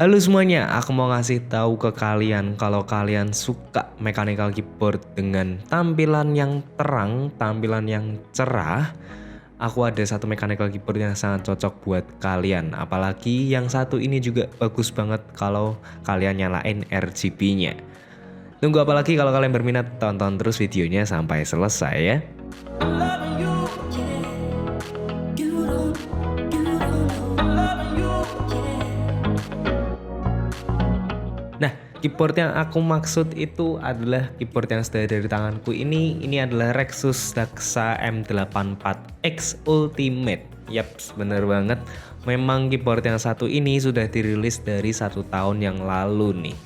Halo semuanya, aku mau ngasih tahu ke kalian kalau kalian suka mechanical keyboard dengan tampilan yang terang, tampilan yang cerah. Aku ada satu mechanical keyboard yang sangat cocok buat kalian. Apalagi yang satu ini juga bagus banget kalau kalian nyalain RGB-nya. Tunggu apalagi kalau kalian berminat, tonton terus videonya sampai selesai ya. Nah, keyboard yang aku maksud itu adalah keyboard yang sudah dari tanganku ini. Ini adalah Rexus Daxa M84X Ultimate. Yaps, bener banget. Memang keyboard yang satu ini sudah dirilis dari 1 tahun yang lalu nih.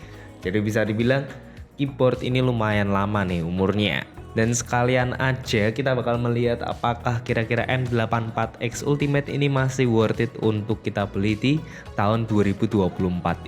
Jadi bisa dibilang keyboard ini lumayan lama nih umurnya. Dan sekalian aja kita bakal melihat apakah kira-kira M84X Ultimate ini masih worth it untuk kita beli di tahun 2024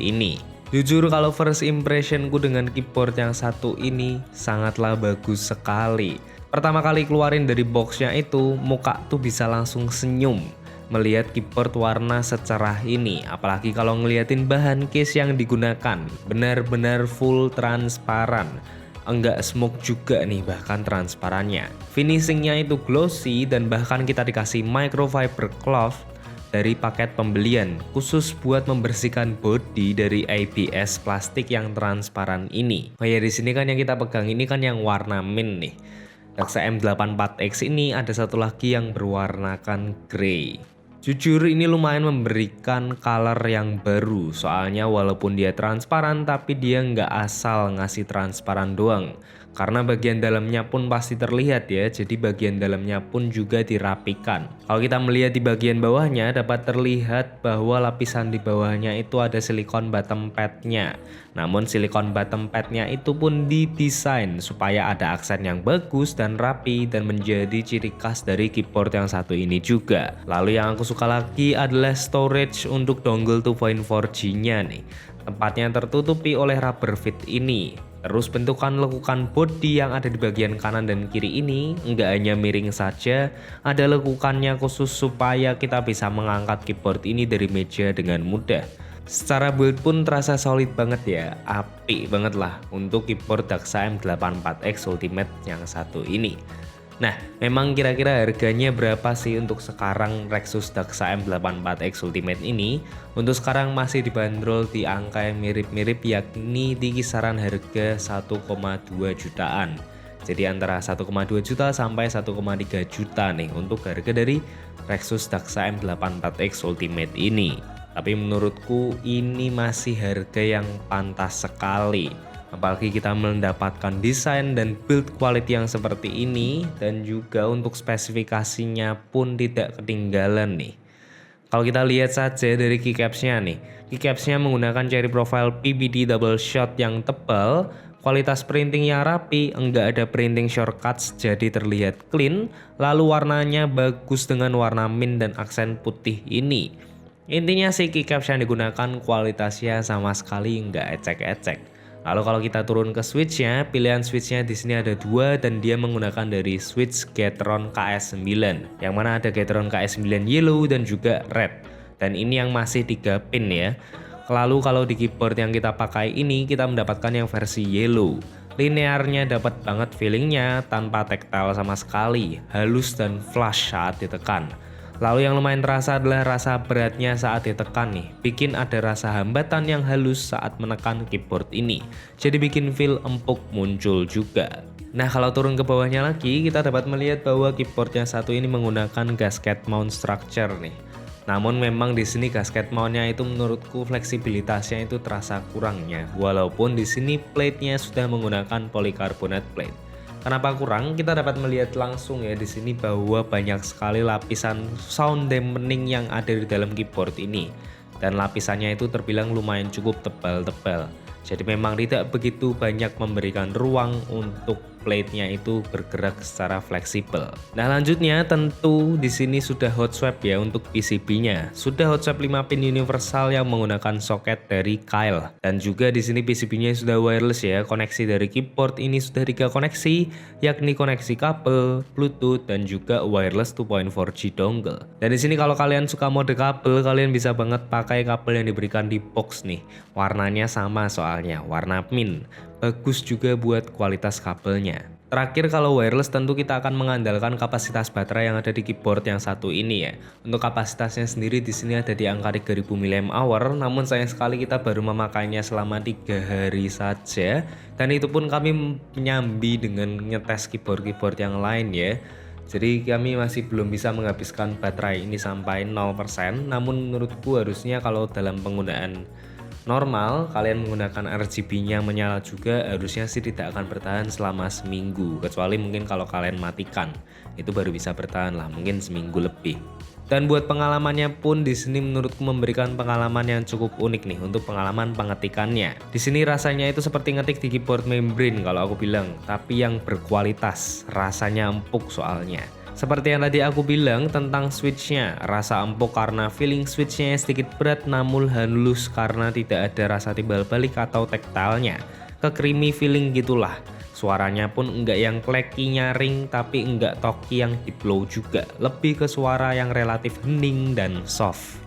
ini. Jujur kalau first impressionku dengan keyboard yang satu ini sangatlah bagus sekali. Pertama kali keluarin dari boxnya itu muka tuh bisa langsung senyum melihat keyboard warna secerah ini. Apalagi kalau ngeliatin bahan case yang digunakan, benar-benar full transparan. Enggak smoke juga nih bahkan transparannya. Finishingnya itu glossy dan bahkan kita dikasih microfiber cloth dari paket pembelian khusus buat membersihkan bodi dari ABS plastik yang transparan ini. Oh ya, di sini kan yang kita pegang ini kan yang warna mint nih. Daxa M84X ini ada satu lagi yang berwarnakan grey. Jujur ini lumayan memberikan color yang baru, soalnya walaupun dia transparan tapi dia nggak asal ngasih transparan doang. Karena bagian dalamnya pun pasti terlihat ya, jadi bagian dalamnya pun juga dirapikan. Kalau kita melihat di bagian bawahnya dapat terlihat bahwa lapisan di bawahnya itu ada silikon bottom padnya. Namun silikon bottom padnya itu pun didesain supaya ada aksen yang bagus dan rapi dan menjadi ciri khas dari keyboard yang satu ini juga. Lalu yang aku suka lagi adalah storage untuk dongle 2.4G-nya nih. Tempatnya tertutupi oleh rubber fit ini. Terus bentukan lekukan bodi yang ada di bagian kanan dan kiri ini nggak hanya miring saja, ada lekukannya khusus supaya kita bisa mengangkat keyboard ini dari meja dengan mudah. Secara build pun terasa solid banget ya, apik banget lah untuk keyboard Daxa M84X Ultimate yang satu ini. Nah, memang kira-kira harganya berapa sih untuk sekarang Rexus Daxa M84X Ultimate ini? Untuk sekarang masih dibanderol di angka yang mirip-mirip, yakni di kisaran harga 1,2 jutaan. Jadi antara 1,2 juta sampai 1,3 juta nih untuk harga dari Rexus Daxa M84X Ultimate ini. Tapi menurutku ini masih harga yang pantas sekali. Apalagi kita mendapatkan desain dan build quality yang seperti ini, dan juga untuk spesifikasinya pun tidak ketinggalan nih. Kalau kita lihat saja dari keycapsnya nih, keycapsnya menggunakan cherry profile PBD double shot yang tebal, kualitas printing yang rapi, enggak ada printing shortcuts jadi terlihat clean, lalu warnanya bagus dengan warna mint dan aksen putih ini. Intinya sih keycaps yang digunakan kualitasnya sama sekali enggak ecek-ecek. Lalu kalau kita turun ke switchnya, pilihan switchnya di sini ada dua dan dia menggunakan dari switch Gateron KS9, yang mana ada Gateron KS9 yellow dan juga red. Dan ini yang masih 3 pin ya. Lalu kalau di keyboard yang kita pakai ini kita mendapatkan yang versi yellow. Linearnya dapat banget feelingnya tanpa tactile sama sekali, halus dan flush saat ditekan. Lalu yang lumayan terasa adalah rasa beratnya saat ditekan nih, bikin ada rasa hambatan yang halus saat menekan keyboard ini. Jadi bikin feel empuk muncul juga. Nah kalau turun ke bawahnya lagi, kita dapat melihat bahwa keyboard yang satu ini menggunakan gasket mount structure nih. Namun memang di sini gasket mountnya itu menurutku fleksibilitasnya itu terasa kurangnya, walaupun di sini plate-nya sudah menggunakan polycarbonate plate. Kenapa kurang? Kita dapat melihat langsung ya di sini bahwa banyak sekali lapisan sound dampening yang ada di dalam keyboard ini. Dan lapisannya itu terbilang lumayan cukup tebal-tebal. Jadi memang tidak begitu banyak memberikan ruang untuk plate-nya itu bergerak secara fleksibel. Nah, lanjutnya tentu di sini sudah hot swap ya untuk PCB-nya. Sudah hot swap 5 pin universal yang menggunakan soket dari Kyle. Dan juga di sini PCB-nya sudah wireless ya. Koneksi dari keyboard ini sudah 3 koneksi, yakni koneksi kabel, Bluetooth, dan juga wireless 2.4G dongle. Dan di sini kalau kalian suka mode kabel, kalian bisa banget pakai kabel yang diberikan di box nih. Warnanya sama soalnya, warna mint. Bagus juga buat kualitas kabelnya. Terakhir kalau wireless tentu kita akan mengandalkan kapasitas baterai yang ada di keyboard yang satu ini ya. Untuk kapasitasnya sendiri di sini ada di angka 3000 mAh, namun sayang sekali kita baru memakainya selama 3 hari saja. Dan itu pun kami menyambi dengan ngetes keyboard-keyboard yang lain ya. Jadi kami masih belum bisa menghabiskan baterai ini sampai 0%, namun menurutku harusnya kalau dalam penggunaan normal, kalian menggunakan RGB-nya menyala juga, harusnya sih tidak akan bertahan selama seminggu. Kecuali mungkin kalau kalian matikan, itu baru bisa bertahan lah, mungkin seminggu lebih. Dan buat pengalamannya pun di sini menurutku memberikan pengalaman yang cukup unik nih untuk pengalaman pengetikannya. Di sini rasanya itu seperti ngetik di keyboard membrane kalau aku bilang, tapi yang berkualitas, rasanya empuk soalnya. Seperti yang tadi aku bilang tentang switchnya, rasa empuk karena feeling switchnya sedikit berat namun halus karena tidak ada rasa timbal balik atau tactile-nya. Ke creamy feeling gitulah. Suaranya pun enggak yang clacky nyaring tapi enggak talky yang deep low juga. Lebih ke suara yang relatif hening dan soft.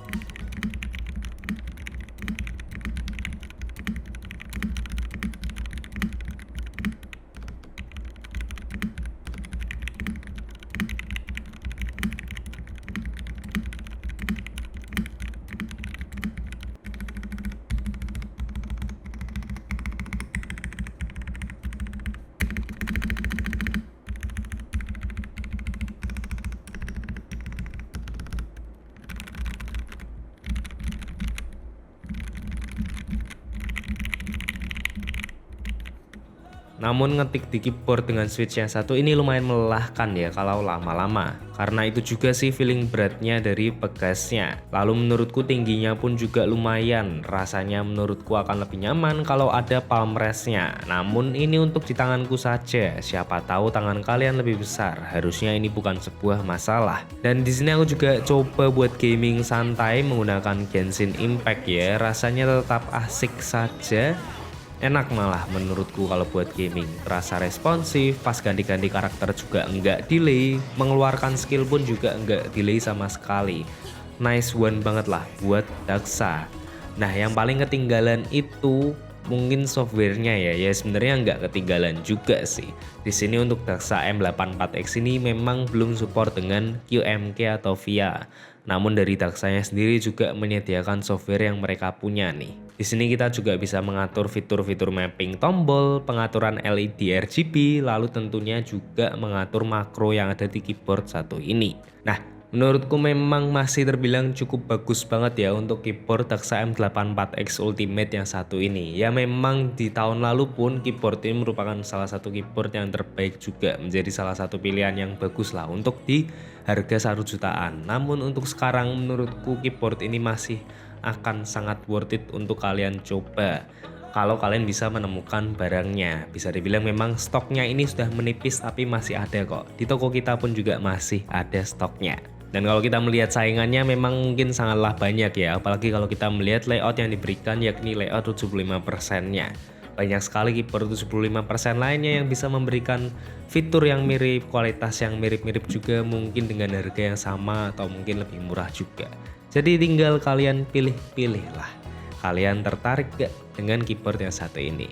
Namun ngetik di keyboard dengan switch yang satu ini lumayan melelahkan ya kalau lama-lama. Karena itu juga sih feeling beratnya dari pegasnya. Lalu menurutku tingginya pun juga lumayan. Rasanya menurutku akan lebih nyaman kalau ada palm rest-nya. Namun ini untuk di tanganku saja. Siapa tahu tangan kalian lebih besar. Harusnya ini bukan sebuah masalah. Dan di sini aku juga coba buat gaming santai menggunakan Genshin Impact ya. Rasanya tetap asik saja. Enak malah menurutku kalau buat gaming, terasa responsif, pas ganti-ganti karakter juga enggak delay, mengeluarkan skill pun juga enggak delay sama sekali. Nice one banget lah buat Daksa. Nah yang paling ketinggalan itu mungkin softwarenya ya sebenarnya nggak ketinggalan juga sih. Di sini untuk Daksa M84X ini memang belum support dengan QMK atau VIA. Namun dari Daksanya sendiri juga menyediakan software yang mereka punya nih. Di sini kita juga bisa mengatur fitur-fitur mapping tombol, pengaturan LED RGB, lalu tentunya juga mengatur makro yang ada di keyboard satu ini. Nah, menurutku memang masih terbilang cukup bagus banget ya untuk keyboard Daksa M84X Ultimate yang satu ini. Ya memang di tahun lalu pun keyboard ini merupakan salah satu keyboard yang terbaik juga, menjadi salah satu pilihan yang bagus lah untuk di harga 1 jutaan. Namun untuk sekarang menurutku keyboard ini masih akan sangat worth it untuk kalian coba. Kalau kalian bisa menemukan barangnya, bisa dibilang memang stoknya ini sudah menipis tapi masih ada kok. Di toko kita pun juga masih ada stoknya. Dan kalau kita melihat saingannya memang mungkin sangatlah banyak ya, apalagi kalau kita melihat layout yang diberikan yakni layout 75%-nya. Banyak sekali keyboard 75% lainnya yang bisa memberikan fitur yang mirip, kualitas yang mirip-mirip juga, mungkin dengan harga yang sama atau mungkin lebih murah juga. Jadi tinggal kalian pilih-pilih lah. Kalian tertarik gak dengan keyboard yang satu ini?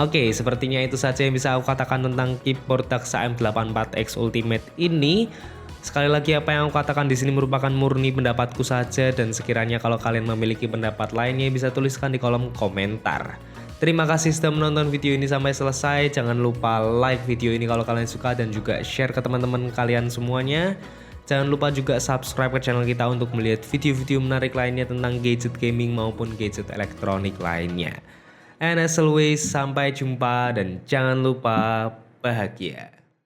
Oke, sepertinya itu saja yang bisa aku katakan tentang keyboard Daksa M84X Ultimate ini. Sekali lagi apa yang aku katakan di sini merupakan murni pendapatku saja, dan sekiranya kalau kalian memiliki pendapat lainnya bisa tuliskan di kolom komentar. Terima kasih sudah menonton video ini sampai selesai. Jangan lupa like video ini kalau kalian suka dan juga share ke teman-teman kalian semuanya. Jangan lupa juga subscribe ke channel kita untuk melihat video-video menarik lainnya tentang gadget gaming maupun gadget elektronik lainnya. And as always, sampai jumpa dan jangan lupa bahagia.